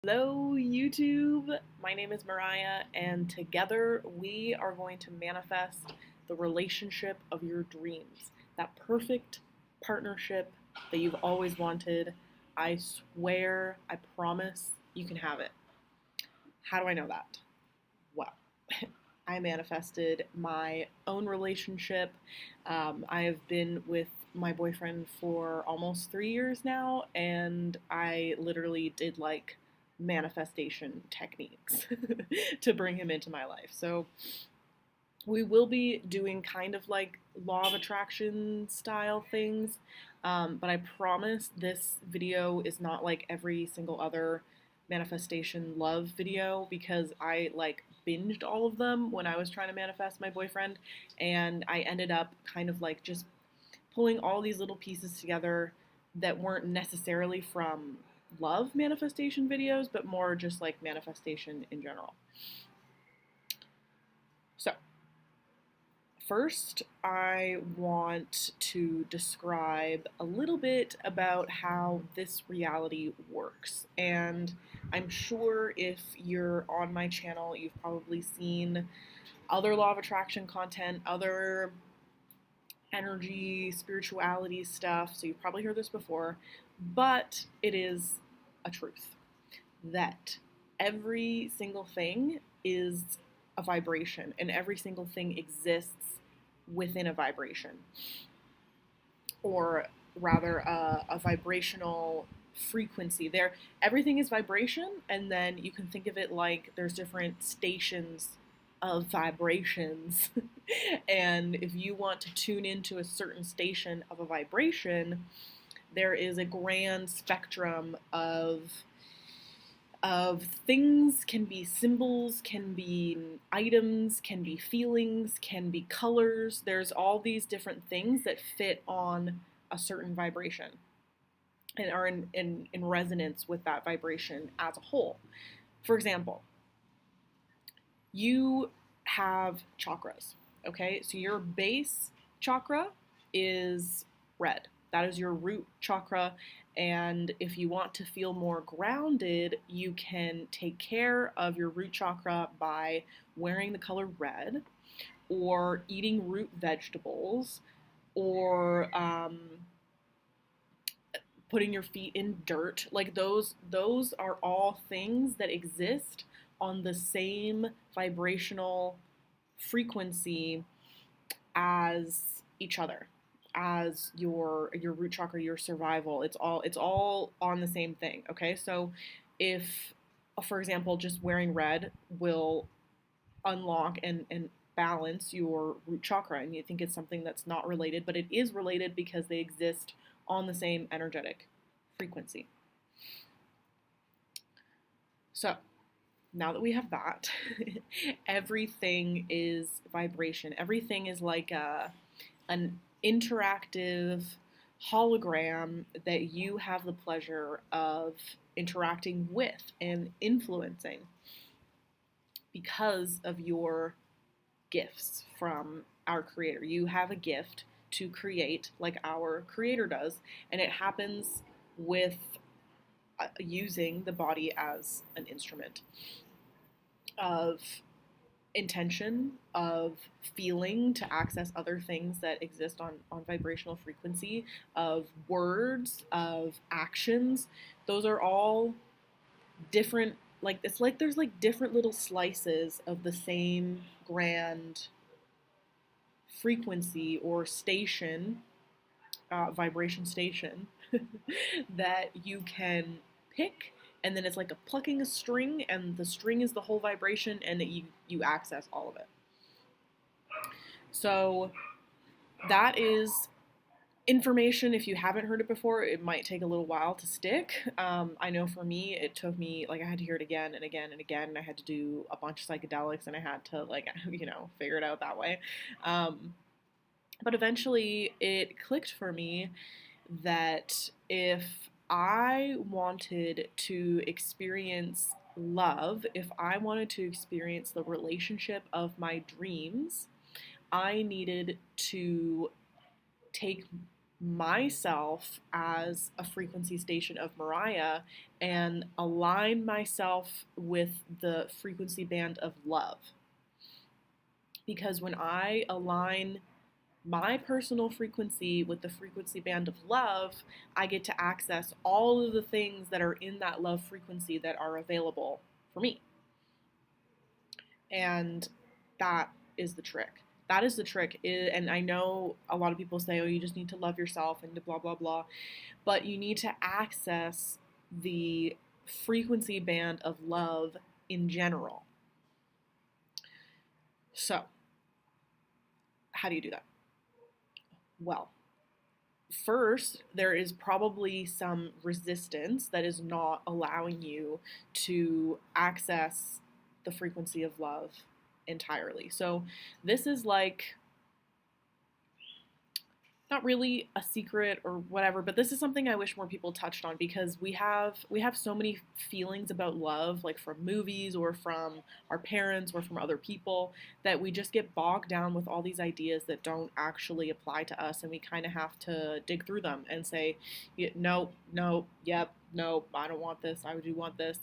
Hello, YouTube. My name is Mariah, and together we are going to manifest the relationship of your dreams. That perfect partnership that you've always wanted. I swear, I promise you can have it. How do I know that? Well, I manifested my own relationship. I have been with my boyfriend for almost 3 years now, and I literally did like manifestation techniques to bring him into my life. So we will be doing kind of like law of attraction style things, but I promise this video is not like every single other manifestation love video, because I like binged all of them when I was trying to manifest my boyfriend, and I ended up kind of like just pulling all these little pieces together that weren't necessarily from love manifestation videos, but more just like manifestation in general. So, first, I want to describe a little bit about how this reality works. And I'm sure if you're on my channel, you've probably seen other law of attraction content, other energy, spirituality stuff, so you've probably heard this before, but it is a truth that every single thing is a vibration, and every single thing exists within a vibration, or rather a vibrational frequency. Everything is vibration, and then you can think of it like there's different stations of vibrations. And if you want to tune into a certain station of a vibration, there is a grand spectrum of things. Can be symbols, can be items, can be feelings, can be colors. There's all these different things that fit on a certain vibration and are in resonance with that vibration as a whole. For example, you have chakras, okay? So your base chakra is red. That is your root chakra. And if you want to feel more grounded, you can take care of your root chakra by wearing the color red, or eating root vegetables, or putting your feet in dirt. Like those are all things that exist on the same vibrational frequency as each other, as your root chakra, your survival. It's all on the same thing. Okay, so if, for example, just wearing red will unlock and balance your root chakra, and you think it's something that's not related, but it is related because they exist on the same energetic frequency. So now that we have that, everything is vibration. Everything is like an interactive hologram that you have the pleasure of interacting with and influencing because of your gifts from our Creator. You have a gift to create like our Creator does, and it happens with using the body as an instrument of intention, of feeling to access other things that exist on vibrational frequency, of words, of actions. Those are all different. Like, it's like there's like different little slices of the same grand frequency or station, vibration station, that you can pick, and then it's like plucking a string, and the string is the whole vibration, and you access all of it. So that is information. If you haven't heard it before, it might take a little while to stick. I know for me, it took me, like, I had to hear it again and again and again, and I had to do a bunch of psychedelics, and I had to, like, figure it out that way. But eventually it clicked for me that if I wanted to experience love, if I wanted to experience the relationship of my dreams, I needed to take myself as a frequency station of Mariah and align myself with the frequency band of love. Because when I align my personal frequency with the frequency band of love, I get to access all of the things that are in that love frequency that are available for me. And that is the trick. That is the trick. And I know a lot of people say, oh, you just need to love yourself and blah, blah, blah. But you need to access the frequency band of love in general. So, how do you do that? Well, first, there is probably some resistance that is not allowing you to access the frequency of love entirely. So this is like not really a secret or whatever, but this is something I wish more people touched on, because we have so many feelings about love, like from movies or from our parents or from other people, that we just get bogged down with all these ideas that don't actually apply to us, and we kind of have to dig through them and say, no, yep, no, I don't want this, I do want this.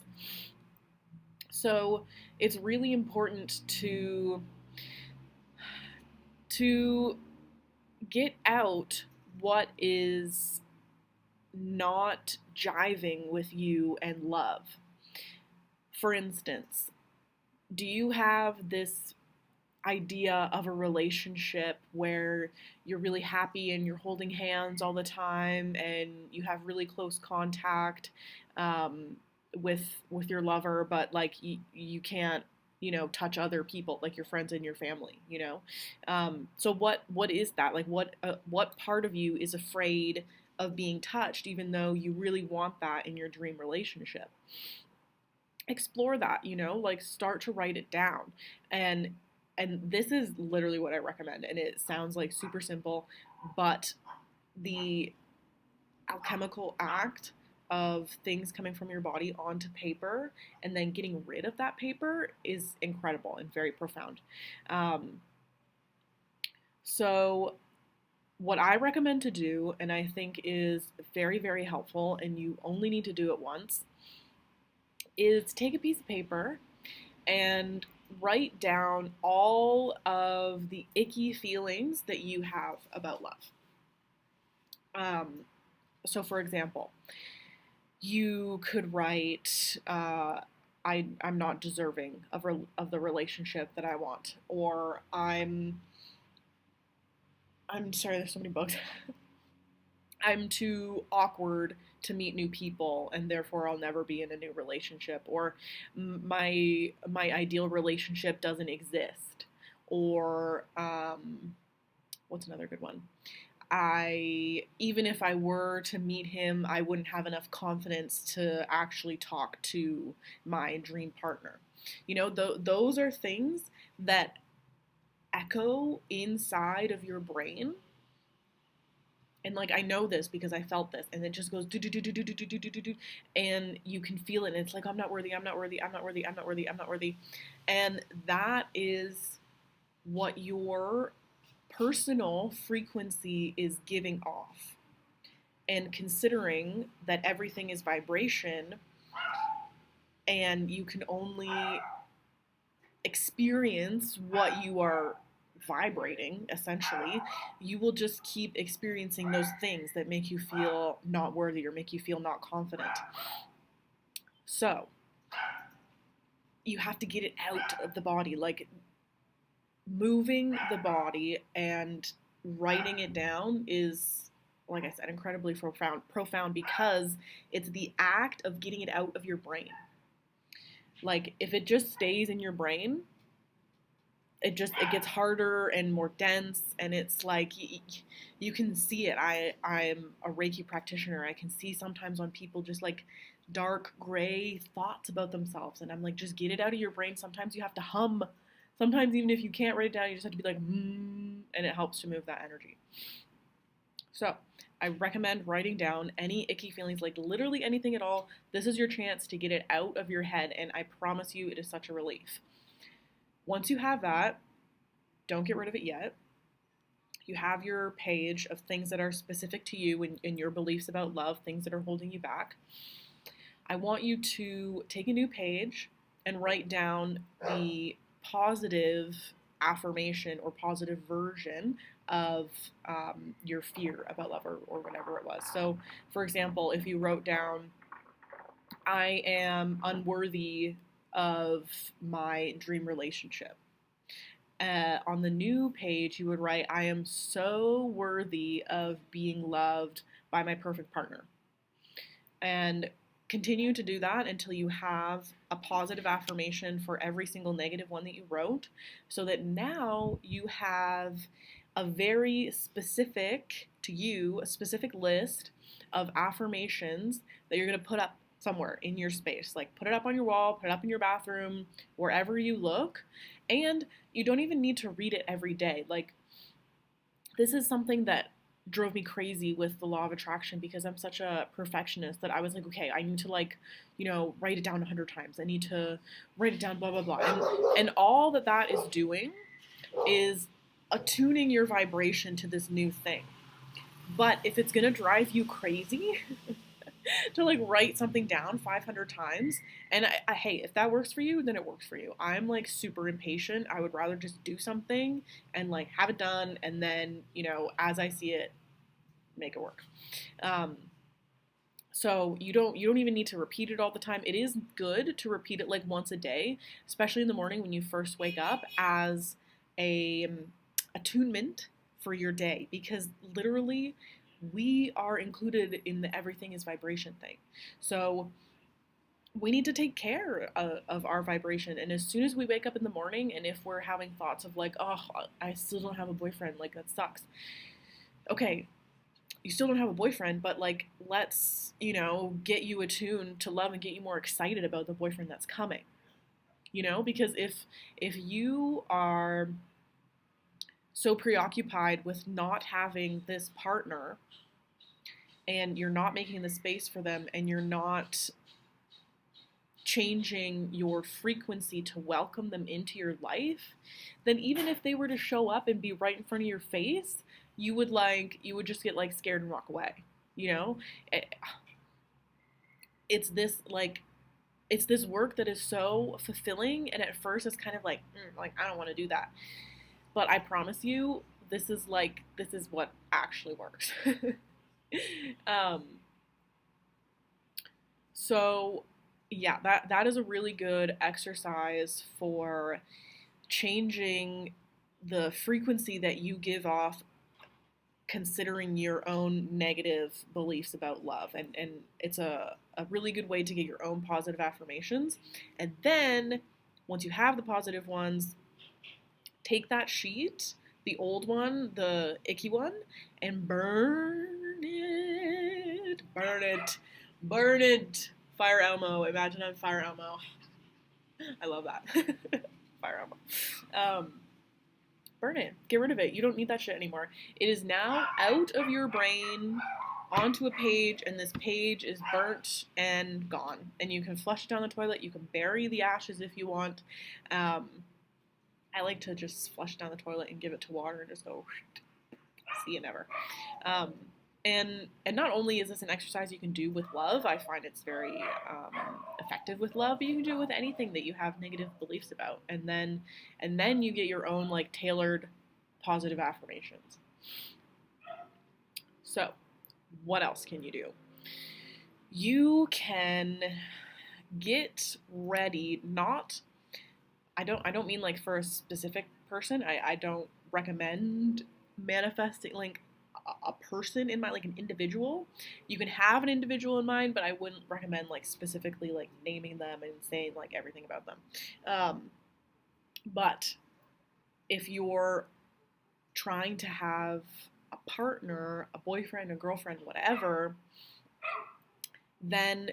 So it's really important to get out what is not jiving with you and love. For instance, do you have this idea of a relationship where you're really happy and you're holding hands all the time and you have really close contact with your lover, but like you can't touch other people, like your friends and your family, so what is that, like what part of you is afraid of being touched, even though you really want that in your dream relationship? Explore that, like start to write it down. And this is literally what I recommend, and it sounds like super simple, but the alchemical act of things coming from your body onto paper and then getting rid of that paper is incredible and very profound. So what I recommend to do, and I think is very, very helpful, and you only need to do it once, is take a piece of paper and write down all of the icky feelings that you have about love. So for example, you could write, I'm not deserving of the relationship that I want, or I'm sorry, there's so many books. I'm too awkward to meet new people, and therefore I'll never be in a new relationship, or my ideal relationship doesn't exist, or what's another good one? Even if I were to meet him, I wouldn't have enough confidence to actually talk to my dream partner. Those are things that echo inside of your brain. And like, I know this because I felt this, and it just goes do do do do do do do do do do, and you can feel it, and it's like, I'm not worthy, I'm not worthy, I'm not worthy, I'm not worthy, I'm not worthy. And that is what your personal frequency is giving off. And considering that everything is vibration and you can only experience what you are vibrating, essentially, you will just keep experiencing those things that make you feel not worthy or make you feel not confident. So you have to get it out of the body, like moving the body and writing it down is, like I said, incredibly profound, because it's the act of getting it out of your brain. Like, if it just stays in your brain, it gets harder and more dense, and it's like you can see it. I'm a Reiki practitioner. I can see sometimes on people just like dark gray thoughts about themselves, and I'm like, just get it out of your brain. Sometimes you have to hum. Sometimes even if you can't write it down, you just have to be like, and it helps to move that energy. So I recommend writing down any icky feelings, like literally anything at all. This is your chance to get it out of your head, and I promise you it is such a relief. Once you have that, don't get rid of it yet. You have your page of things that are specific to you and your beliefs about love, things that are holding you back. I want you to take a new page and write down the positive affirmation or positive version of your fear about love, or whatever it was. So, for example, if you wrote down, I am unworthy of my dream relationship. On the new page, you would write, I am so worthy of being loved by my perfect partner. And continue to do that until you have a positive affirmation for every single negative one that you wrote, so that now you have a very specific to you, a specific list of affirmations that you're going to put up somewhere in your space. Like, put it up on your wall, put it up in your bathroom, wherever you look. And you don't even need to read it every day. Like, this is something that drove me crazy with the law of attraction, because I'm such a perfectionist that I was like, okay, I need to, like, write it down 100 times. I need to write it down, blah, blah, blah. And all that is doing is attuning your vibration to this new thing. But if it's going to drive you crazy to, like, write something down 500 times, and hey, if that works for you, then it works for you. I'm, like, super impatient. I would rather just do something and, like, have it done, and then, as I see it, make it work. So you don't even need to repeat it all the time. It is good to repeat it, like, once a day, especially in the morning when you first wake up, as a attunement for your day, because literally we are included in the everything is vibration thing. So we need to take care of our vibration. And as soon as we wake up in the morning, and if we're having thoughts of, like, oh, I still don't have a boyfriend, like, that sucks. Okay, you still don't have a boyfriend, but, like, let's, get you attuned to love and get you more excited about the boyfriend that's coming. Because if you are so preoccupied with not having this partner, and you're not making the space for them, and you're not changing your frequency to welcome them into your life, then even if they were to show up and be right in front of your face, you would just get, like, scared and walk away. It's this work that is so fulfilling, and at first it's kind of like I don't want to do that. But I promise you, this is what actually works. So yeah, that is a really good exercise for changing the frequency that you give off, considering your own negative beliefs about love. And it's a really good way to get your own positive affirmations. And then once you have the positive ones, take that sheet, the old one, the icky one, and burn it. Fire Elmo. Imagine I'm Fire Elmo. I love that. Fire Elmo. Burn it. Get rid of it. You don't need that shit anymore. It is now out of your brain, onto a page, and this page is burnt and gone. And you can flush it down the toilet. You can bury the ashes if you want. I like to just flush it down the toilet and give it to water and just go, see you never. And not only is this an exercise you can do with love, I find it's very effective with love, but you can do it with anything that you have negative beliefs about. And then you get your own, like, tailored positive affirmations. So, what else can you do? You can get ready, I don't mean, like, for a specific person. I don't recommend manifesting, like, a person in mind, like an individual. You can have an individual in mind, but I wouldn't recommend, like, specifically, like, naming them and saying, like, everything about them. But if you're trying to have a partner, a boyfriend, a girlfriend, whatever, then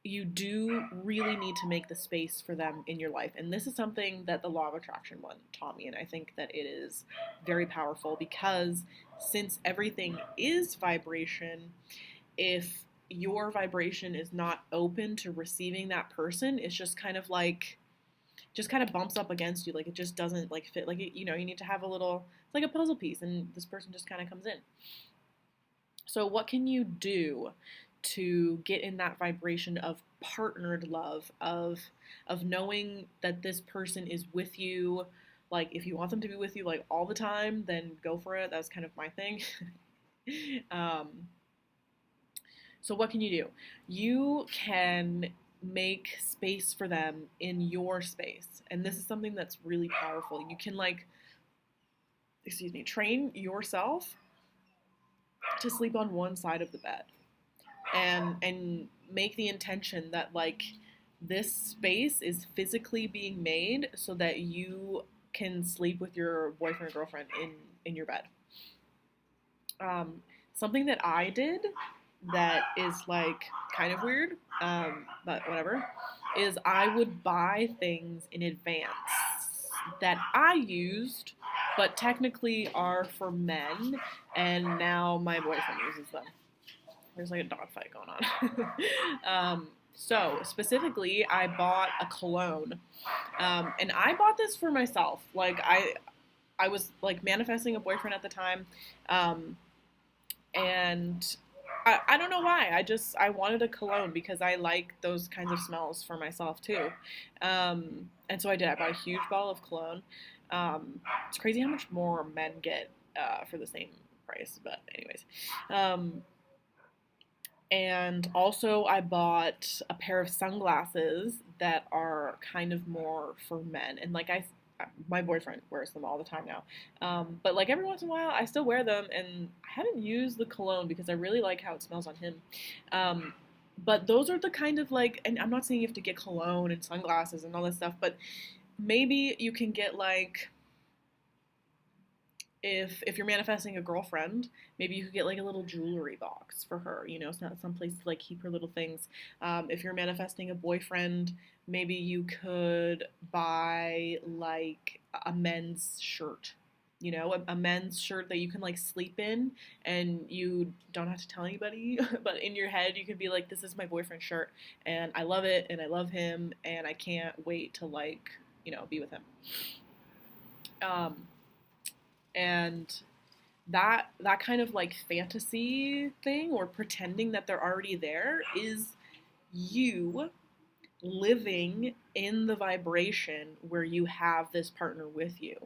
you do really need to make the space for them in your life. And this is something that the law of attraction one taught me, and I think that it is very powerful, because since everything is vibration, if your vibration is not open to receiving that person, it's just kind of like just kind of bumps up against you. Like it just doesn't like fit. Like you need to have a little, it's like a puzzle piece, and this person just kind of comes in. So what can you do to get in that vibration of partnered love, of knowing that this person is with you? Like if you want them to be with you like all the time, then go for it. That's kind of my thing. um, so what can you do? You can make space for them in your space. And this is something that's really powerful. You can train yourself to sleep on one side of the bed, and make the intention that like this space is physically being made so that you can sleep with your boyfriend or girlfriend in your bed. Something that I did that is like kind of weird, but whatever, is I would buy things in advance that I used, but technically are for men, and now my boyfriend uses them. There's like a dog fight going on. So specifically, I bought a cologne, and I bought this for myself. Like I was like manifesting a boyfriend at the time, and I don't know why. I wanted a cologne because I like those kinds of smells for myself too. And so I did. I bought a huge bottle of cologne. It's crazy how much more men get for the same price. But anyways. And also I bought a pair of sunglasses that are kind of more for men. And like my boyfriend wears them all the time now. But like every once in a while, I still wear them, and I haven't used the cologne because I really like how it smells on him. But those are the kind of like, and I'm not saying you have to get cologne and sunglasses and all this stuff, but maybe you can get like, if you're manifesting a girlfriend, maybe you could get like a little jewelry box for her, it's not some place to like keep her little things. If you're manifesting a boyfriend, maybe you could buy like a men's shirt, a men's shirt that you can like sleep in, and you don't have to tell anybody, but in your head you could be like, this is my boyfriend's shirt, and I love it, and I love him, and I can't wait to like, be with him. And that kind of like fantasy thing, or pretending that they're already there, is you living in the vibration where you have this partner with you.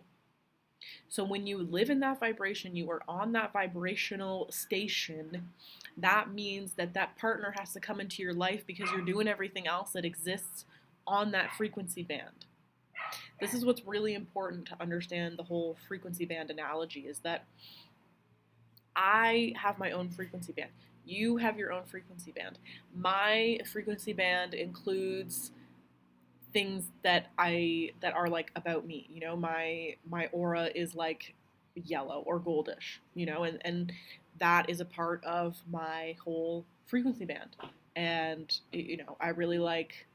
So when you live in that vibration, you are on that vibrational station. That means that that partner has to come into your life because you're doing everything else that exists on that frequency band. This is what's really important to understand the whole frequency band analogy, is that I have my own frequency band. You have your own frequency band. My frequency band includes things that are like about me. My aura is like yellow or goldish, and that is a part of my whole frequency band. And I really like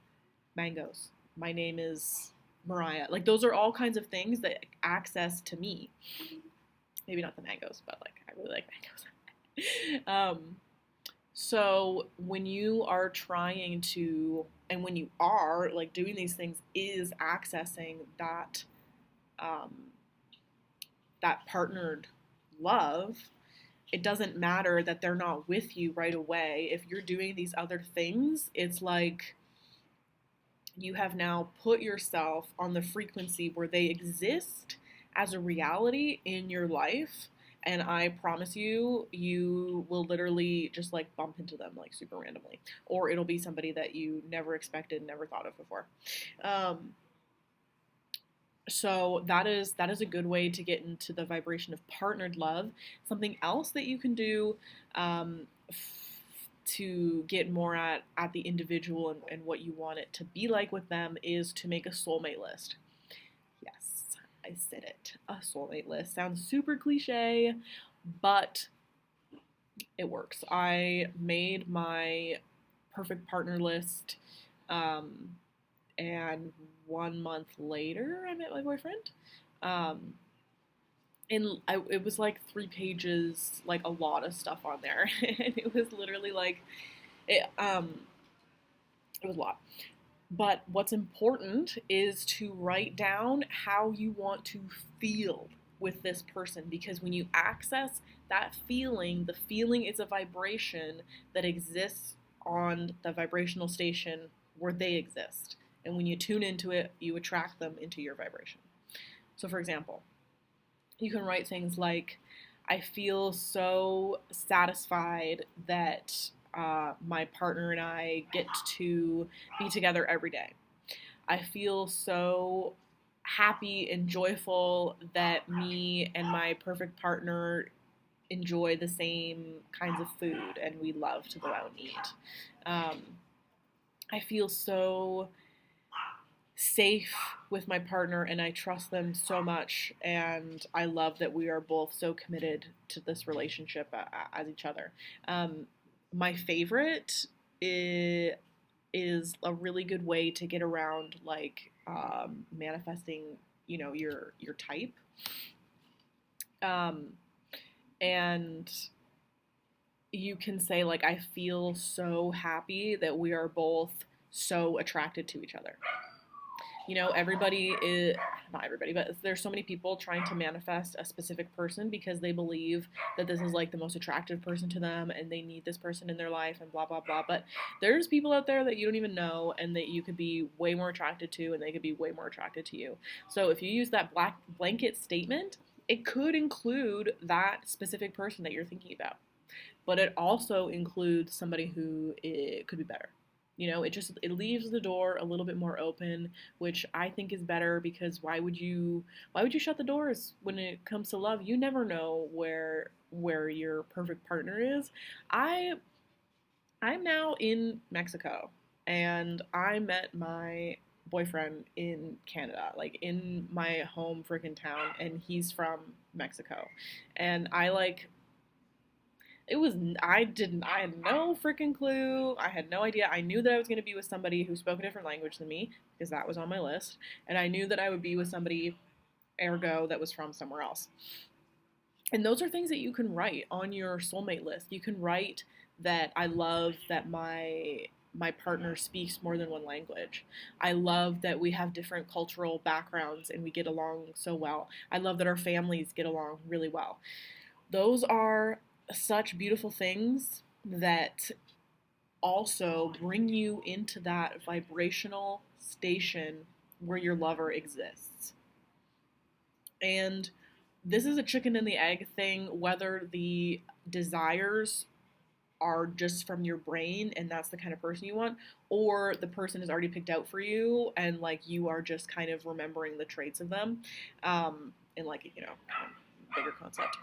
mangoes. My name is Mariah. Like those are all kinds of things that access to me. Maybe not the mangoes, but like I really like mangoes. So when you are trying to, and when you are like doing these things, is accessing that that partnered love. It doesn't matter that they're not with you right away. If you're doing these other things, it's like you have now put yourself on the frequency where they exist as a reality in your life, and I promise you, you will literally just like bump into them like super randomly, or it'll be somebody that you never expected, never thought of before. So that is a good way to get into the vibration of partnered love. Something else that you can do to get more at the individual and what you want it to be like with them is to make a soulmate list. Yes, I said it. A soulmate list. Sounds super cliche, but it works. I made my perfect partner list, and 1 month later, I met my boyfriend. It was like 3 pages, like a lot of stuff on there, and it was literally like, it was a lot. But what's important is to write down how you want to feel with this person, because when you access that feeling, the feeling is a vibration that exists on the vibrational station where they exist. And when you tune into it, you attract them into your vibration. So, for example, you can write things like, I feel so satisfied that my partner and I get to be together every day. I feel so happy and joyful that me and my perfect partner enjoy the same kinds of food and we love to go out and eat. Um, I feel so safe with my partner and I trust them so much, and I love that we are both so committed to this relationship as each other. My favorite is a really good way to get around like manifesting, your type. Um, and you can say like, I feel so happy that we are both so attracted to each other. Everybody is, not everybody, but there's so many people trying to manifest a specific person because they believe that this is like the most attractive person to them and they need this person in their life and blah, blah, blah. But there's people out there that you don't even know and that you could be way more attracted to and they could be way more attracted to you. So if you use that black blanket statement, it could include that specific person that you're thinking about. But it also includes somebody who it could be better. It leaves the door a little bit more open, which I think is better, because why would you shut the doors when it comes to love? You never know where your perfect partner is. I'm now in Mexico and I met my boyfriend in Canada, like in my home freaking town, and he's from Mexico. And I had no freaking clue. I had no idea. I knew that I was going to be with somebody who spoke a different language than me, because that was on my list. And I knew that I would be with somebody, ergo, that was from somewhere else. And those are things that you can write on your soulmate list. You can write that I love that my partner speaks more than one language. I love that we have different cultural backgrounds and we get along so well. I love that our families get along really well. Those are such beautiful things that also bring you into that vibrational station where your lover exists. And this is a chicken and the egg thing, whether the desires are just from your brain and that's the kind of person you want, or the person is already picked out for you and like you are just kind of remembering the traits of them, in like, bigger concept.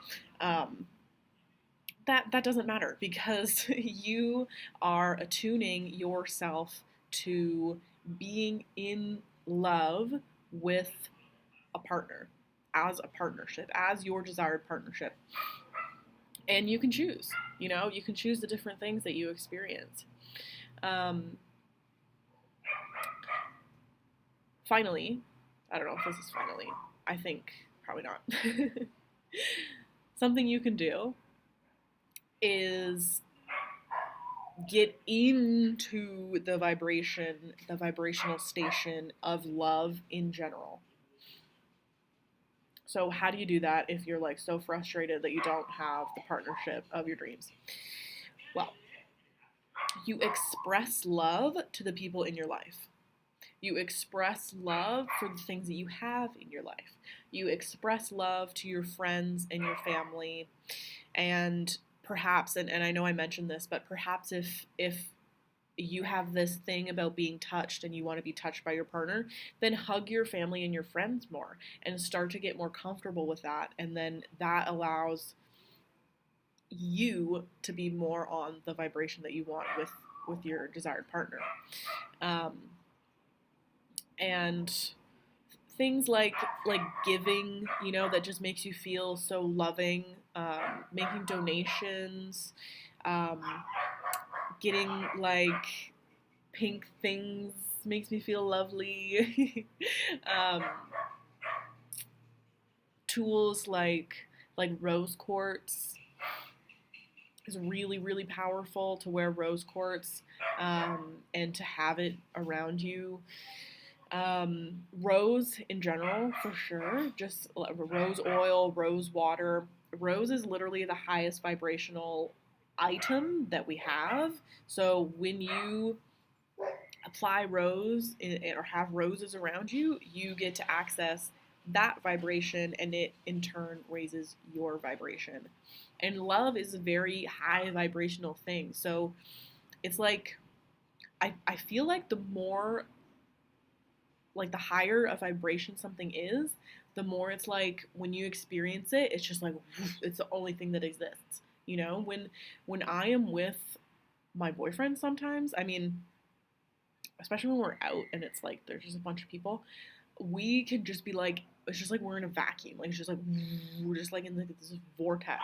That doesn't matter, because you are attuning yourself to being in love with a partner, as a partnership, as your desired partnership. And you can choose, you can choose the different things that you experience. Finally, I don't know if this is finally, I think probably not. Something you can do is get into the vibrational station of love in general. So how do you do that if you're like so frustrated that you don't have the partnership of your dreams? Well, you express love to the people in your life. You express love for the things that you have in your life. You express love to your friends and your family. And perhaps, and I know I mentioned this, but perhaps if you have this thing about being touched and you want to be touched by your partner, then hug your family and your friends more and start to get more comfortable with that. And then that allows you to be more on the vibration that you want with your desired partner. And things like giving, that just makes you feel so loving, making donations, getting like pink things makes me feel lovely. Tools like rose quartz, is really, really powerful to wear rose quartz and to have it around you. Rose in general, for sure, just rose oil, rose water. Rose is literally the highest vibrational item that we have. So when you apply rose or have roses around you, you get to access that vibration, and it in turn raises your vibration. And love is a very high vibrational thing. So it's like, I feel like the more, like the higher a vibration something is, the more it's like when you experience it, it's just like, it's the only thing that exists. You know, when I am with my boyfriend sometimes, I mean, especially when we're out and it's like there's just a bunch of people, we can just be like, it's just like we're in a vacuum. Like it's just like we're just like in like this vortex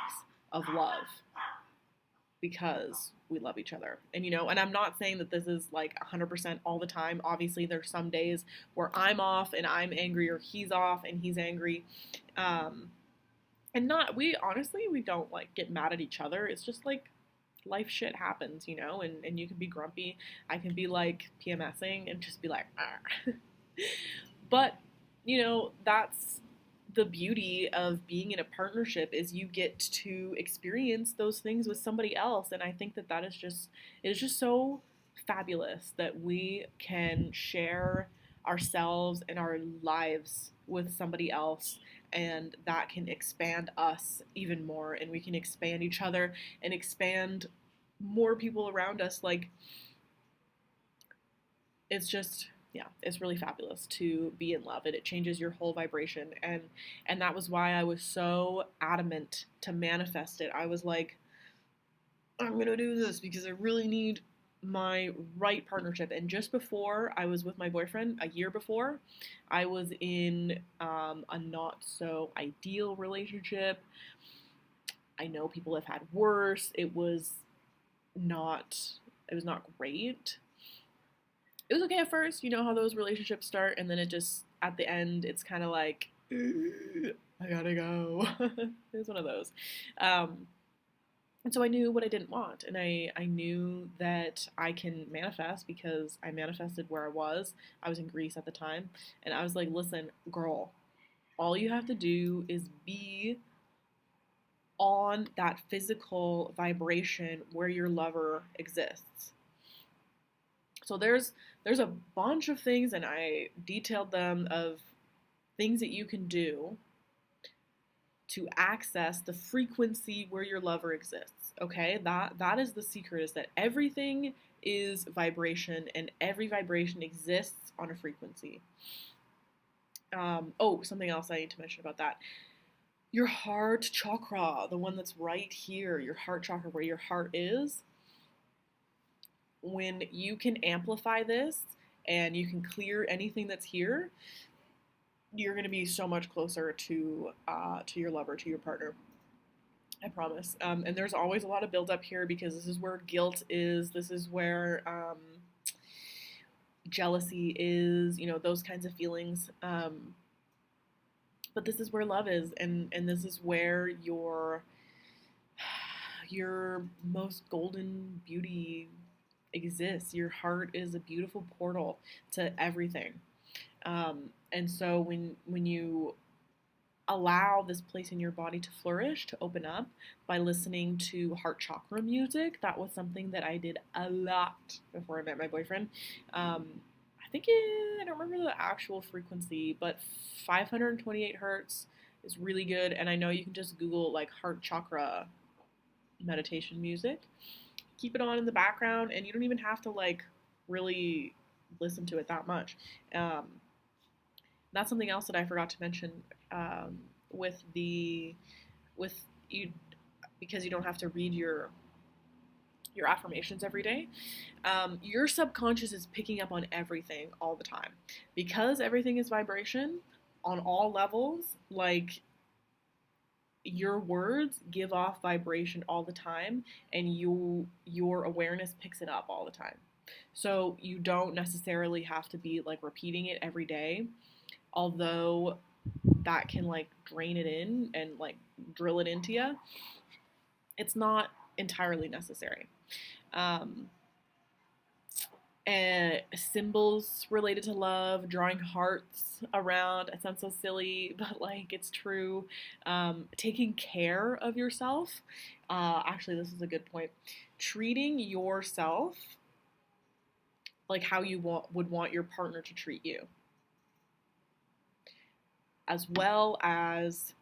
of love because we love each other. And you know, and I'm not saying that this is like 100% all the time. Obviously, there's some days where I'm off and I'm angry, or he's off and he's angry. And not we honestly we don't like get mad at each other. It's just like life shit happens, you know, and you can be grumpy. I can be like PMSing and just be like, ah. But, you know, that's the beauty of being in a partnership, is you get to experience those things with somebody else. And I think that that is just, it is just so fabulous that we can share ourselves and our lives with somebody else, and that can expand us even more, and we can expand each other and expand more people around us. Like, it's just, yeah, it's really fabulous to be in love, and it changes your whole vibration. And that was why I was so adamant to manifest it. I was like, I'm gonna do this because I really need my right partnership. And just before I was with my boyfriend, a year before, I was in a not so ideal relationship. I know people have had worse. Not it was not great. It was okay at first, you know how those relationships start, and then it just at the end it's kind of like, I gotta go. It was one of those. And so I knew what I didn't want, and I knew that I can manifest because I manifested where I was. I was in Greece at the time, and I was like, listen, girl, all you have to do is be on that physical vibration where your lover exists. So there's a bunch of things, and I detailed them, of things that you can do to access the frequency where your lover exists. Okay, that is the secret, is that everything is vibration, and every vibration exists on a frequency. Oh, something else I need to mention about that. Your heart chakra, the one that's right here, your heart chakra, where your heart is, when you can amplify this and you can clear anything that's here, you're going to be so much closer to your lover, to your partner. I promise. And there's always a lot of buildup here, because this is where guilt is. This is where jealousy is. You know, those kinds of feelings. But this is where love is, and this is where your most golden beauty exists. Your heart is a beautiful portal to everything. And so when you allow this place in your body to flourish, to open up by listening to heart chakra music, that was something that I did a lot before I met my boyfriend. I think I don't remember the actual frequency, but 528 hertz is really good. And I know you can just Google like heart chakra meditation music. Keep it on in the background, and you don't even have to like really listen to it that much. That's something else that I forgot to mention with you, because you don't have to read your affirmations every day. Your subconscious is picking up on everything all the time, because everything is vibration on all levels. Like, your words give off vibration all the time, and your awareness picks it up all the time. So you don't necessarily have to be like repeating it every day, although that can like drain it in and like drill it into you. It's not entirely necessary. And symbols related to love, drawing hearts around. It sounds so silly, but like it's true. Taking care of yourself. Actually, this is a good point. Treating yourself like how you would want your partner to treat you, as well as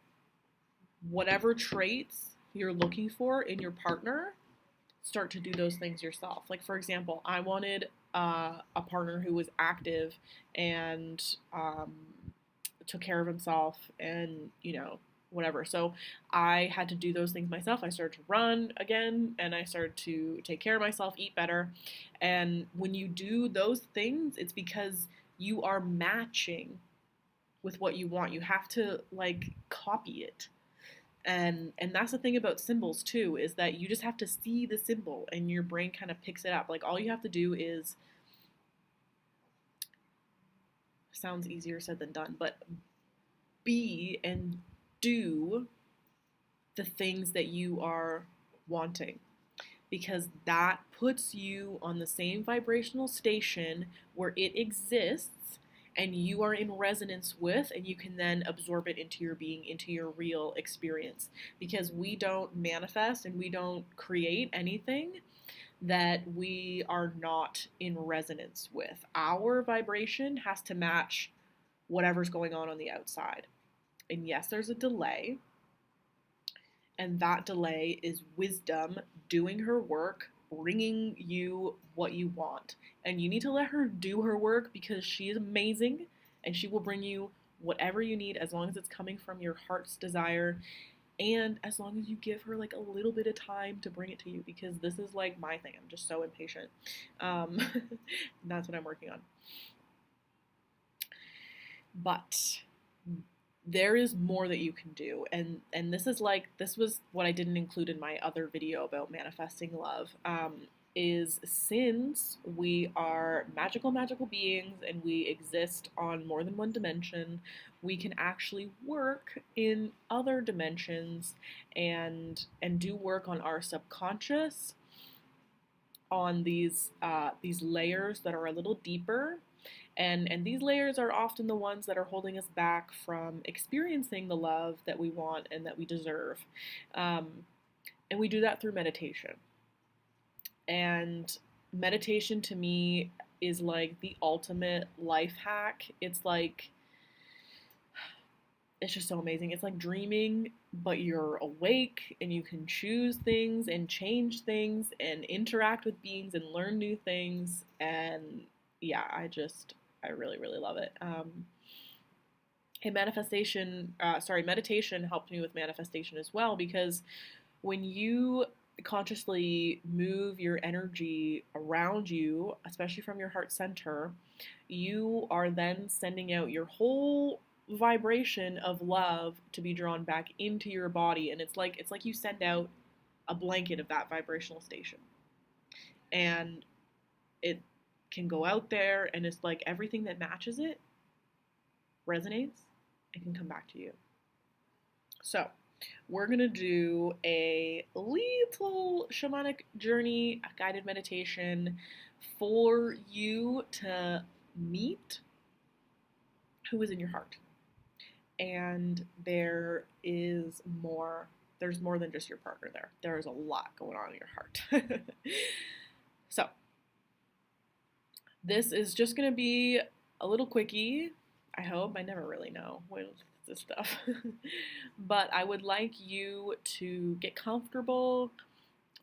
whatever traits you're looking for in your partner. Start to do those things yourself. Like, for example, I wanted a partner who was active and took care of himself and, whatever. So I had to do those things myself. I started to run again and I started to take care of myself, eat better. And when you do those things, it's because you are matching with what you want. You have to like copy it. And that's the thing about symbols too, is that you just have to see the symbol and your brain kind of picks it up. Like all you have to do is, sounds easier said than done, but be and do the things that you are wanting, because that puts you on the same vibrational station where it exists and you are in resonance with, and you can then absorb it into your being, into your real experience. Because we don't manifest and we don't create anything that we are not in resonance with. Our vibration has to match whatever's going on the outside. And yes, there's a delay, and that delay is wisdom doing her work, bringing you what you want. And you need to let her do her work, because she is amazing and she will bring you whatever you need, as long as it's coming from your heart's desire, and as long as you give her like a little bit of time to bring it to you, because this is like my thing. I'm just so impatient. That's what I'm working on. But there is more that you can do, and this was what I didn't include in my other video about manifesting love. Is since we are magical beings and we exist on more than one dimension, we can actually work in other dimensions and do work on our subconscious, on these layers that are a little deeper. And these layers are often the ones that are holding us back from experiencing the love that we want and that we deserve. And we do that through meditation. And meditation to me is like the ultimate life hack. It's just so amazing. It's like dreaming, but you're awake and you can choose things and change things and interact with beings and learn new things. And yeah, I really, really love it. And meditation helped me with manifestation as well, because when you consciously move your energy around you, especially from your heart center, you are then sending out your whole vibration of love to be drawn back into your body. And it's like you send out a blanket of that vibrational station, and it can go out there, and it's like everything that matches it resonates and can come back to you. So we're gonna do a little shamanic journey, a guided meditation for you to meet who is in your heart. And there's more than just your partner there. There is a lot going on in your heart. So this is just going to be a little quickie, I hope. I never really know with this stuff. But I would like you to get comfortable,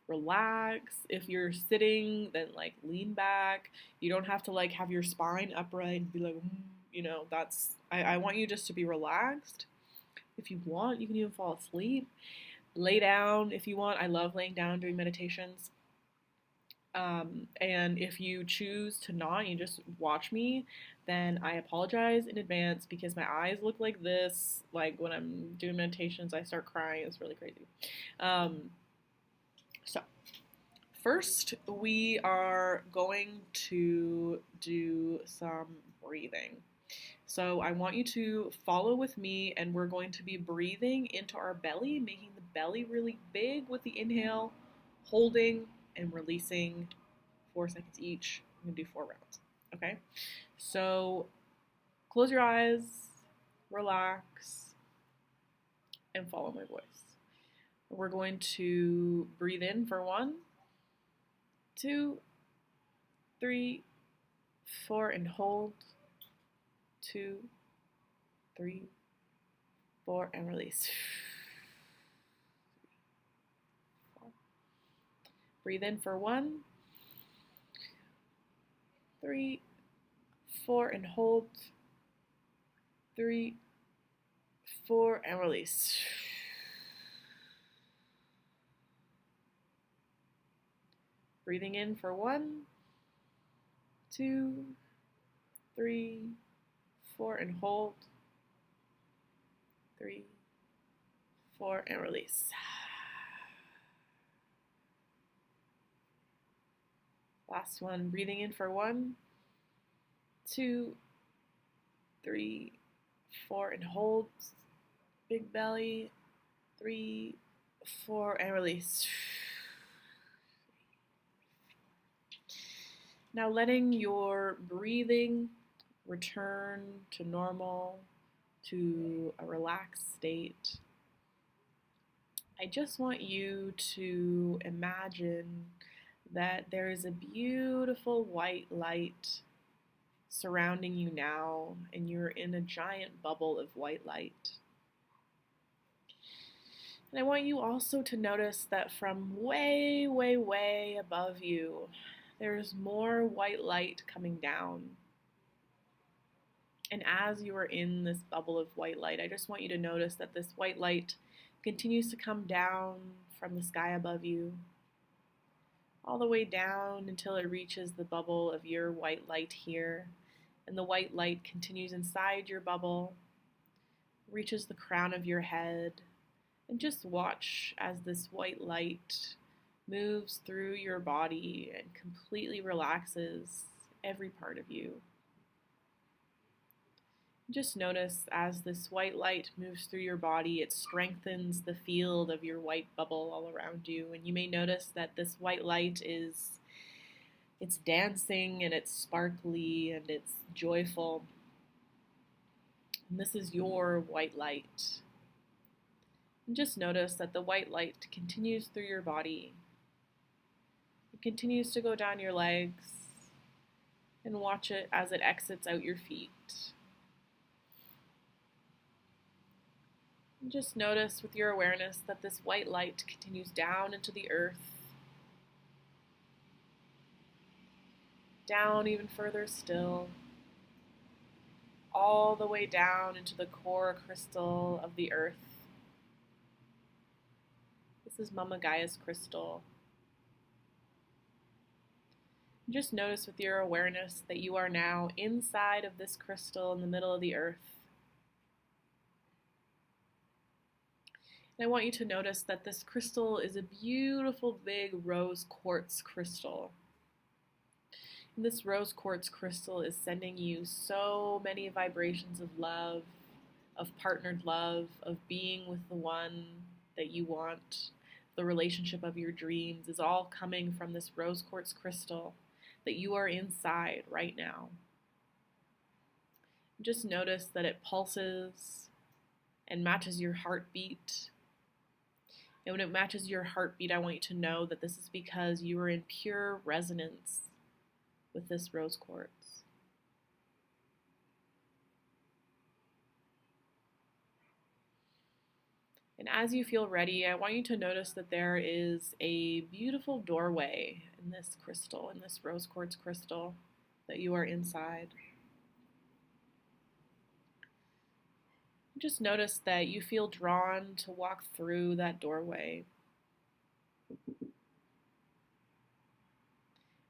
relax. If you're sitting, then like lean back. You don't have to like have your spine upright and be like, I want you just to be relaxed. If you want, you can even fall asleep. Lay down if you want. I love laying down doing meditations. And if you choose to not, you just watch me, then I apologize in advance, because my eyes look like this. Like when I'm doing meditations, I start crying. It's really crazy. So first, we are going to do some breathing. So I want you to follow with me, and we're going to be breathing into our belly, making the belly really big with the inhale, holding and releasing 4 seconds each. I'm going to do 4 rounds. Okay? So close your eyes, relax, and follow my voice. We're going to breathe in for 1, 2, 3, 4, and hold. 2, 3, 4, and release. Breathe in for 1, 3, 4, and hold. 3, 4, and release. Breathing in for 1, 2, 3, 4, and hold. 3, 4, and release. Last one. Breathing in for 1, 2, 3, 4, and hold. Big belly. 3, 4, and release. Now letting your breathing return to normal, to a relaxed state. I just want you to imagine that there is a beautiful white light surrounding you now, and you're in a giant bubble of white light. And I want you also to notice that from way, way, way above you, there's more white light coming down. And as you are in this bubble of white light, I just want you to notice that this white light continues to come down from the sky above you, all the way down until it reaches the bubble of your white light here. And the white light continues inside your bubble, reaches the crown of your head, and just watch as this white light moves through your body and completely relaxes every part of you. Just notice as this white light moves through your body, it strengthens the field of your white bubble all around you. And you may notice that this white light it's dancing and it's sparkly and it's joyful. And this is your white light. And just notice that the white light continues through your body. It continues to go down your legs, and watch it as it exits out your feet. And just notice with your awareness that this white light continues down into the earth, down even further still, all the way down into the core crystal of the earth. This is Mama Gaia's crystal. Just notice with your awareness that you are now inside of this crystal in the middle of the earth. And I want you to notice that this crystal is a beautiful big rose quartz crystal. And this rose quartz crystal is sending you so many vibrations of love, of partnered love, of being with the one that you want. The relationship of your dreams is all coming from this rose quartz crystal that you are inside right now. Just notice that it pulses and matches your heartbeat. And when it matches your heartbeat, I want you to know that this is because you are in pure resonance with this rose quartz. And as you feel ready, I want you to notice that there is a beautiful doorway in this crystal, in this rose quartz crystal that you are inside. Just notice that you feel drawn to walk through that doorway.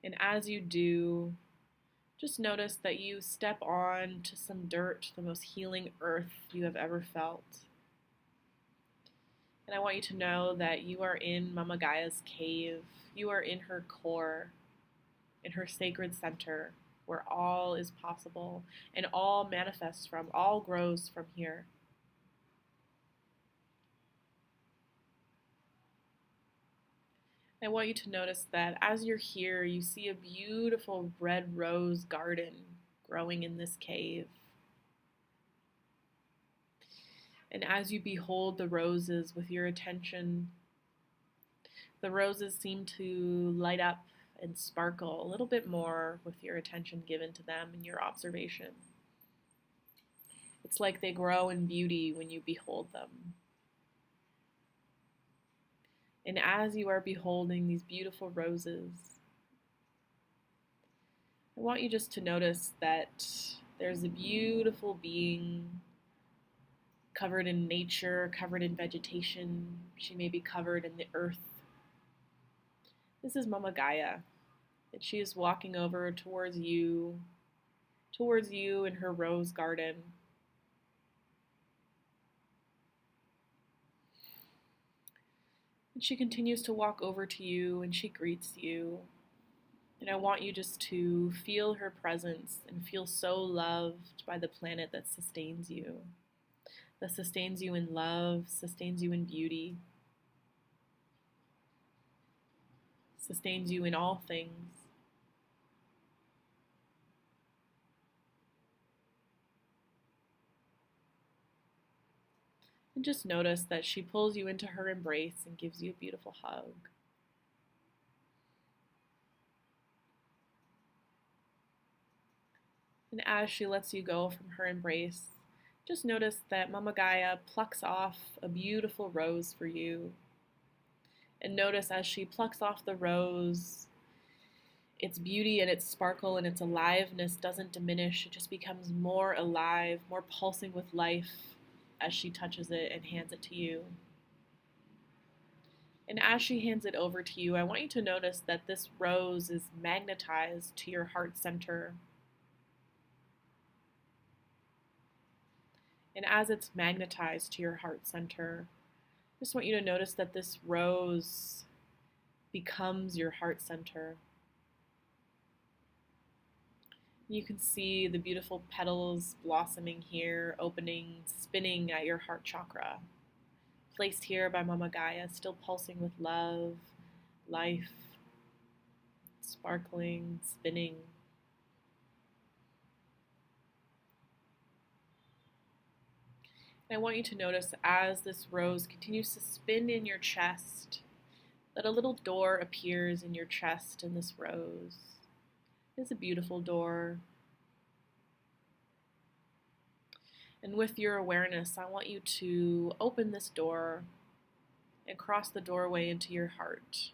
And as you do, just notice that you step on to some dirt, the most healing earth you have ever felt. And I want you to know that you are in Mama Gaia's cave. You are in her core, in her sacred center, where all is possible and all manifests from, all grows from here. I want you to notice that as you're here, you see a beautiful red rose garden growing in this cave. And as you behold the roses with your attention, the roses seem to light up and sparkle a little bit more with your attention given to them and your observation. It's like they grow in beauty when you behold them. And as you are beholding these beautiful roses, I want you just to notice that there's a beautiful being covered in nature, covered in vegetation. She may be covered in the earth. This is Mama Gaia, and she is walking over towards you in her rose garden. And she continues to walk over to you and she greets you. And I want you just to feel her presence and feel so loved by the planet that sustains you in love, sustains you in beauty, sustains you in all things. And just notice that she pulls you into her embrace and gives you a beautiful hug. And as she lets you go from her embrace, just notice that Mama Gaia plucks off a beautiful rose for you. And notice as she plucks off the rose, its beauty and its sparkle and its aliveness doesn't diminish. It just becomes more alive, more pulsing with life as she touches it and hands it to you. And as she hands it over to you, I want you to notice that this rose is magnetized to your heart center. And as it's magnetized to your heart center, I just want you to notice that this rose becomes your heart center. You can see the beautiful petals blossoming here, opening, spinning at your heart chakra. Placed here by Mama Gaia, still pulsing with love, life, sparkling, spinning. And I want you to notice as this rose continues to spin in your chest, that a little door appears in your chest in this rose. It's a beautiful door. And with your awareness, I want you to open this door and cross the doorway into your heart.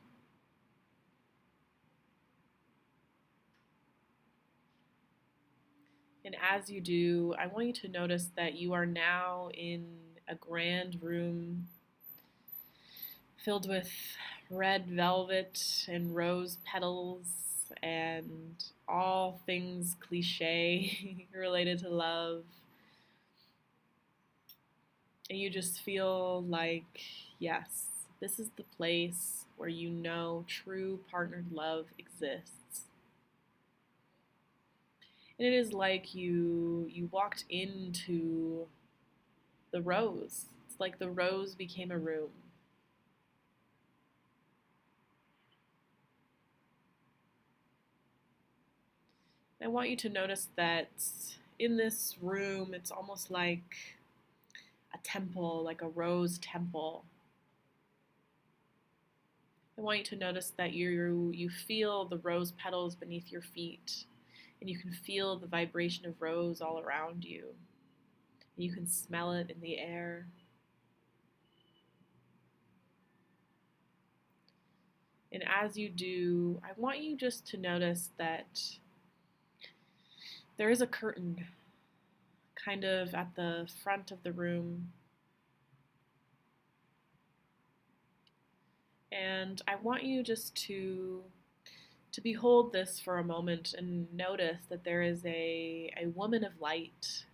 And as you do, I want you to notice that you are now in a grand room filled with red velvet and rose petals and all things cliche related to love. And you just feel like, yes, this is the place where you know true partnered love exists. And it is like you walked into the rose. It's like the rose became a room. I want you to notice that in this room, it's almost like a temple, like a rose temple. I want you to notice that you feel the rose petals beneath your feet, and you can feel the vibration of rose all around you. And you can smell it in the air. And as you do, I want you just to notice that there is a curtain kind of at the front of the room. And I want you just to behold this for a moment and notice that there is a woman of light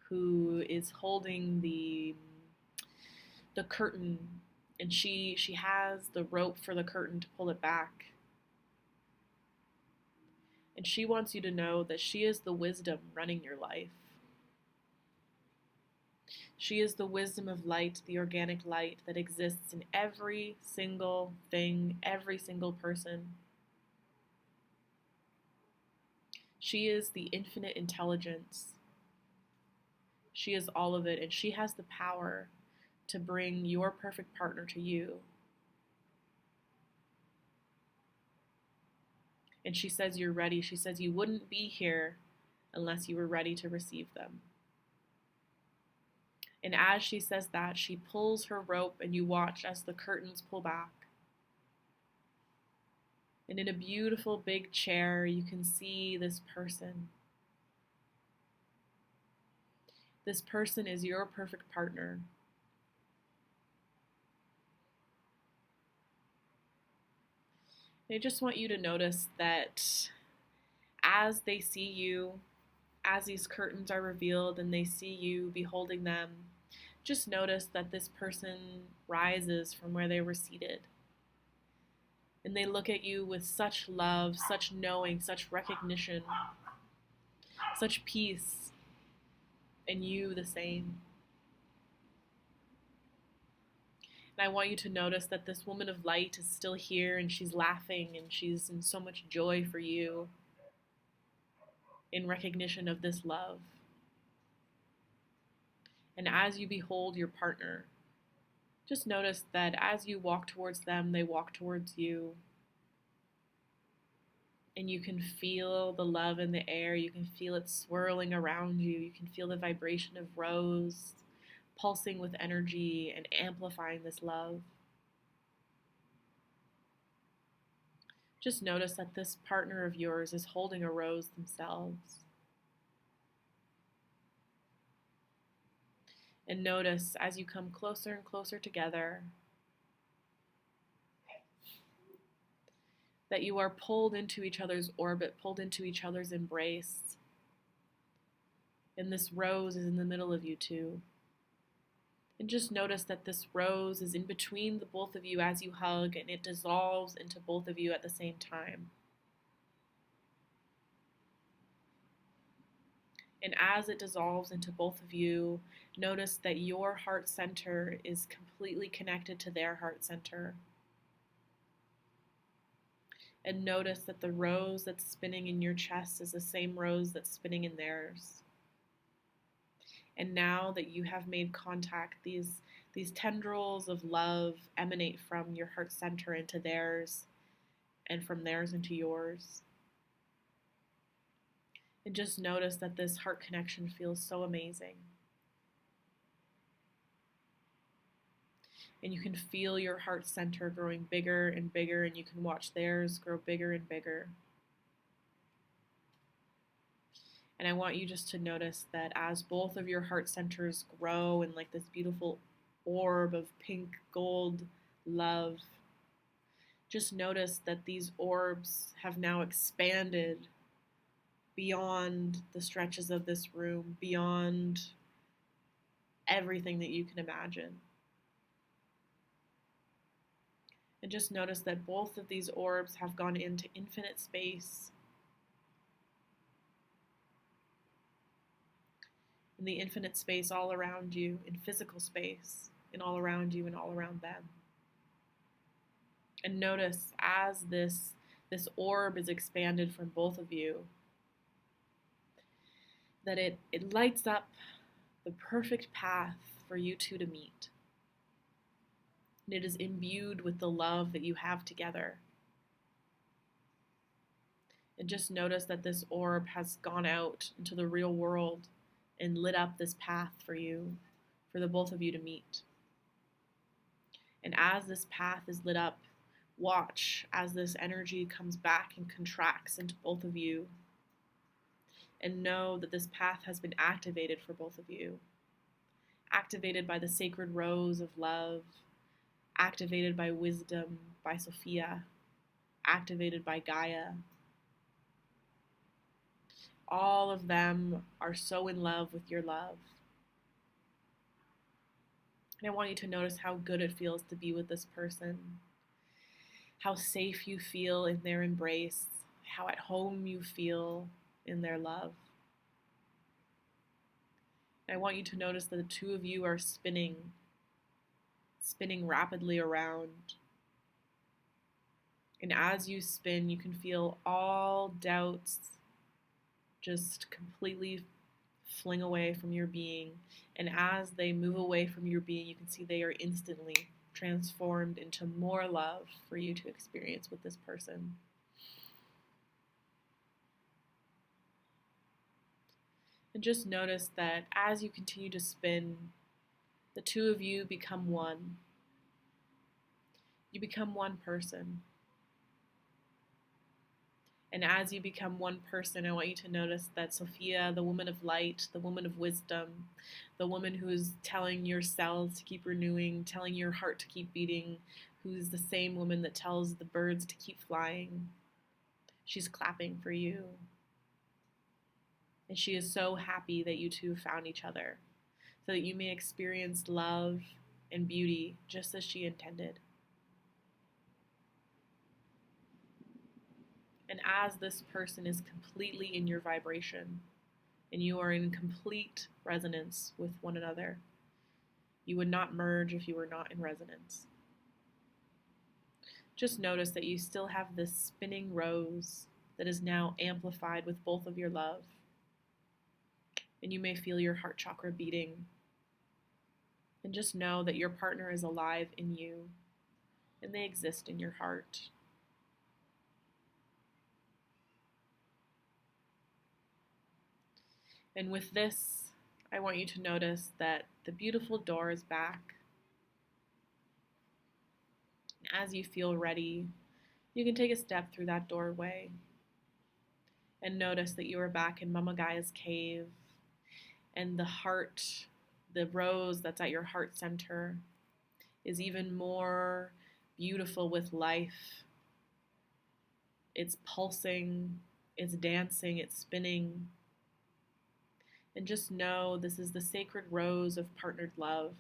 who is holding the curtain, and she has the rope for the curtain to pull it back. And she wants you to know that she is the wisdom running your life. She is the wisdom of light, the organic light that exists in every single thing, every single person. She is the infinite intelligence. She is all of it, and she has the power to bring your perfect partner to you. And she says you're ready. She says you wouldn't be here unless you were ready to receive them. And as she says that, she pulls her rope, and you watch as the curtains pull back. And in a beautiful big chair, you can see this person. This person is your perfect partner. And I just want you to notice that as they see you, as these curtains are revealed and they see you beholding them, just notice that this person rises from where they were seated. And they look at you with such love, such knowing, such recognition, such peace, and you the same. And I want you to notice that this woman of light is still here, and she's laughing, and she's in so much joy for you in recognition of this love. And as you behold your partner, just notice that as you walk towards them, they walk towards you. And you can feel the love in the air. You can feel it swirling around you. You can feel the vibration of rose pulsing with energy and amplifying this love. Just notice that this partner of yours is holding a rose themselves. And notice as you come closer and closer together that you are pulled into each other's orbit, pulled into each other's embrace. And this rose is in the middle of you two. And just notice that this rose is in between the both of you as you hug, and it dissolves into both of you at the same time. And as it dissolves into both of you, notice that your heart center is completely connected to their heart center. And notice that the rose that's spinning in your chest is the same rose that's spinning in theirs. And now that you have made contact, these tendrils of love emanate from your heart center into theirs, and from theirs into yours. And just notice that this heart connection feels so amazing. And you can feel your heart center growing bigger and bigger, and you can watch theirs grow bigger and bigger. And I want you just to notice that as both of your heart centers grow in like this beautiful orb of pink gold love, just notice that these orbs have now expanded beyond the stretches of this room, beyond everything that you can imagine. And just notice that both of these orbs have gone into infinite space. In the infinite space all around you, in physical space, and all around you and all around them. And notice as this orb is expanded from both of you, that it lights up the perfect path for you two to meet. And it is imbued with the love that you have together. And just notice that this orb has gone out into the real world and lit up this path for you, for the both of you to meet. And as this path is lit up, watch as this energy comes back and contracts into both of you. And know that this path has been activated for both of you. Activated by the sacred rose of love, activated by wisdom, by Sophia, activated by Gaia. All of them are so in love with your love. And I want you to notice how good it feels to be with this person, how safe you feel in their embrace, how at home you feel in their love. I want you to notice that the two of you are spinning rapidly around. And as you spin, you can feel all doubts just completely fling away from your being. And as they move away from your being, you can see they are instantly transformed into more love for you to experience with this person. And just notice that as you continue to spin, the two of you become one. You become one person. And as you become one person, I want you to notice that Sophia, the woman of light, the woman of wisdom, the woman who's telling your cells to keep renewing, telling your heart to keep beating, who's the same woman that tells the birds to keep flying, she's clapping for you. And she is so happy that you two found each other, so that you may experience love and beauty just as she intended. And as this person is completely in your vibration, and you are in complete resonance with one another, you would not merge if you were not in resonance. Just notice that you still have this spinning rose that is now amplified with both of your love. And you may feel your heart chakra beating. And just know that your partner is alive in you, and they exist in your heart. And with this, I want you to notice that the beautiful door is back. And as you feel ready, you can take a step through that doorway and notice that you are back in Mama Gaia's cave, and the heart, the rose that's at your heart center, is even more beautiful with life. It's pulsing, it's dancing, it's spinning. And just know this is the sacred rose of partnered love.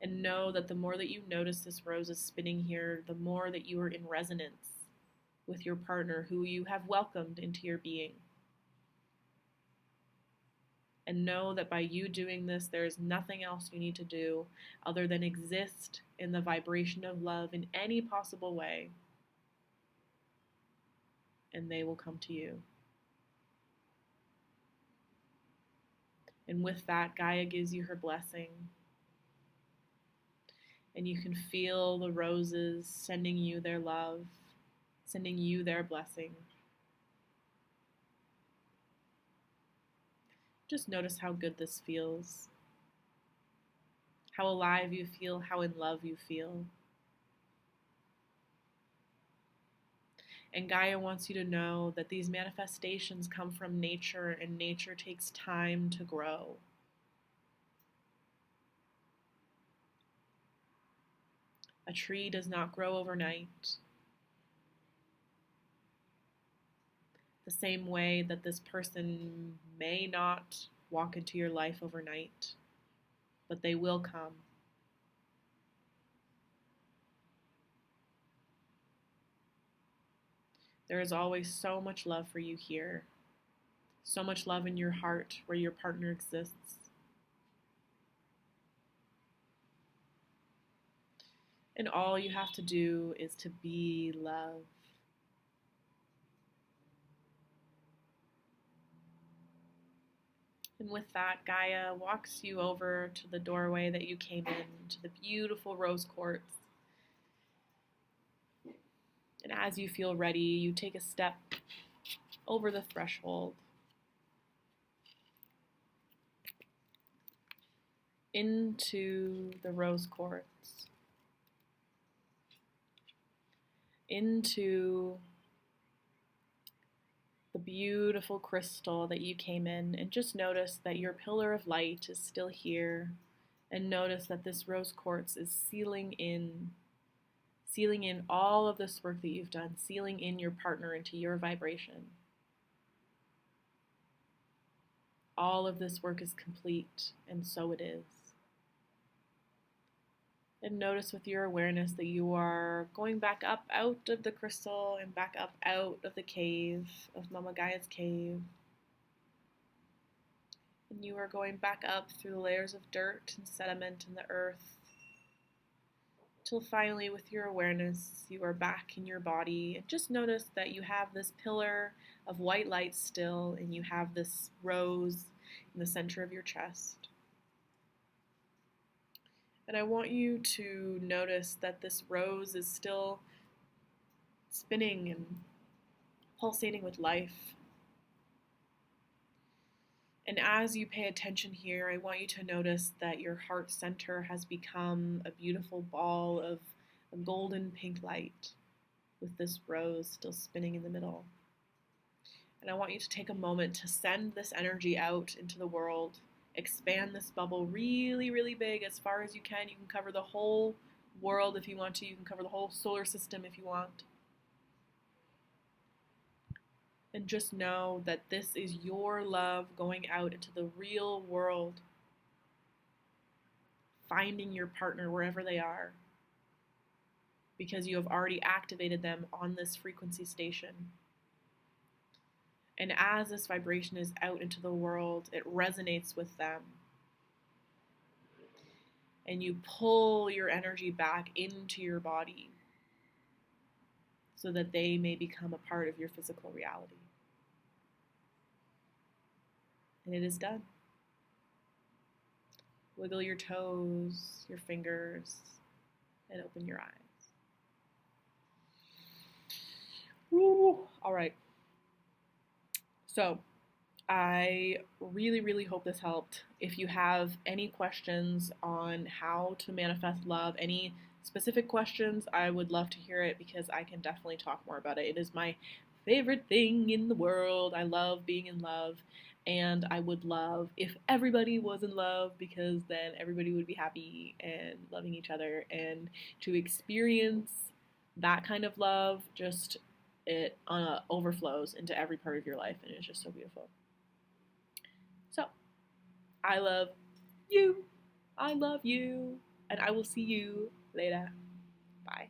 And know that the more that you notice this rose is spinning here, the more that you are in resonance with your partner who you have welcomed into your being. And know that by you doing this, there is nothing else you need to do other than exist in the vibration of love in any possible way. And they will come to you. And with that, Gaia gives you her blessing. And you can feel the roses sending you their love, sending you their blessing. Just notice how good this feels. How alive you feel, how in love you feel. And Gaia wants you to know that these manifestations come from nature, and nature takes time to grow. A tree does not grow overnight. The same way that this person may not walk into your life overnight, but they will come. There is always so much love for you here, so much love in your heart where your partner exists. And all you have to do is to be love. And with that, Gaia walks you over to the doorway that you came in, to the beautiful rose quartz. And as you feel ready, you take a step over the threshold into the rose quartz, into the beautiful crystal that you came in, and just notice that your pillar of light is still here, and notice that this rose quartz is sealing in all of this work that you've done, sealing in your partner into your vibration. All of this work is complete, and so it is. And notice with your awareness that you are going back up out of the crystal and back up out of the cave, of Mama Gaia's cave. And you are going back up through the layers of dirt and sediment in the earth, till finally, with your awareness, you are back in your body. And just notice that you have this pillar of white light still, and you have this rose in the center of your chest. And I want you to notice that this rose is still spinning and pulsating with life. And as you pay attention here, I want you to notice that your heart center has become a beautiful ball of a golden pink light with this rose still spinning in the middle. And I want you to take a moment to send this energy out into the world. Expand this bubble really, really big as far as you can. You can cover the whole world if you want to. You can cover the whole solar system if you want. And just know that this is your love going out into the real world, finding your partner wherever they are, because you have already activated them on this frequency station. And as this vibration is out into the world, it resonates with them. And you pull your energy back into your body so that they may become a part of your physical reality. And it is done. Wiggle your toes, your fingers, and open your eyes. Woo. All right. So I really, really hope this helped. If you have any questions on how to manifest love, any specific questions, I would love to hear it, because I can definitely talk more about it. It is my favorite thing in the world. I love being in love, and I would love if everybody was in love, because then everybody would be happy and loving each other, and to experience that kind of love, just it overflows into every part of your life, and it's just so beautiful. So, I love you, and I will see you later. Bye.